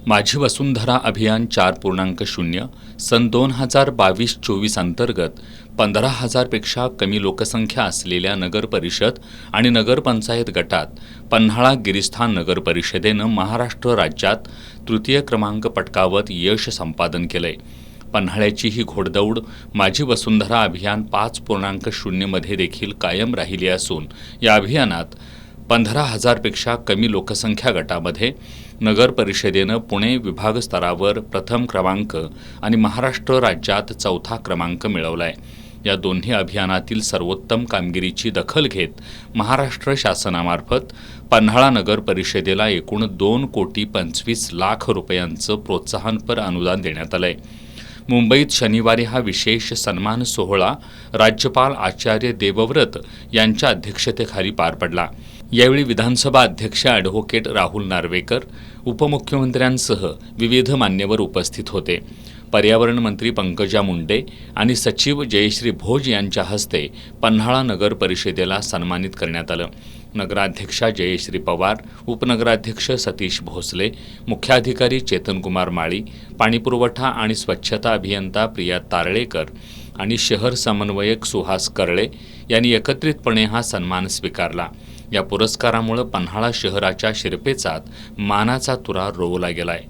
माझी वसुंधरा अभियान 4.0 सन 2022-24 अंतर्गत 15,000 पेक्षा कमी लोकसंख्या असलेल्या नगर परिषद आणि नगरपंचायत गटात पन्हाळा गिरीस्थान नगर परिषदेनं महाराष्ट्र राज्यात तृतीय क्रमांक पटकावत यश संपादन केलंय। पन्हाळ्याची ही घोडदौड माझी वसुंधरा अभियान 5.0 मध्ये देखील कायम राहिली असून या अभियानात 15,000 पेक्षा कमी लोकसंख्या गटामध्ये नगर परिषदेनं पुणे विभाग स्तरावर प्रथम क्रमांक आणि महाराष्ट्र राज्यात चौथा क्रमांक मिळवलाय। या दोन्ही अभियानातील सर्वोत्तम कामगिरीची दखल घेत महाराष्ट्र शासनामार्फत पन्हाळा नगर परिषदेला एकूण 2,25,00,000 रुपयांचं प्रोत्साहनपर अनुदान देण्यात आलंय। मुंबईत शनिवारी हा विशेष सन्मान सोहळा राज्यपाल आचार्य देवव्रत यांच्या अध्यक्षतेखाली पार पडला। यावेळी विधानसभा अध्यक्ष ॲडव्होकेट राहुल नार्वेकर, उपमुख्यमंत्र्यांसह विविध मान्यवर उपस्थित होते। पर्यावरण मंत्री पंकजा मुंडे आणि सचिव जयश्री भोज यांच्या हस्ते पन्हाळा नगर परिषदेला सन्मानित करण्यात आलं। नगराध्यक्षा जयश्री पवार, उपनगराध्यक्ष सतीश भोसले, मुख्याधिकारी चेतनकुमार माळी, पाणीपुरवठा आणि स्वच्छता अभियंता प्रिया तारळेकर आणि शहर समन्वयक सुहास करळे यांनी एकत्रितपणे हा सन्मान स्वीकारला। या पुरस्कारामुळे पन्हाळा शहराच्या शिरपेचात मानाचा तुरा रोवला गेलाय।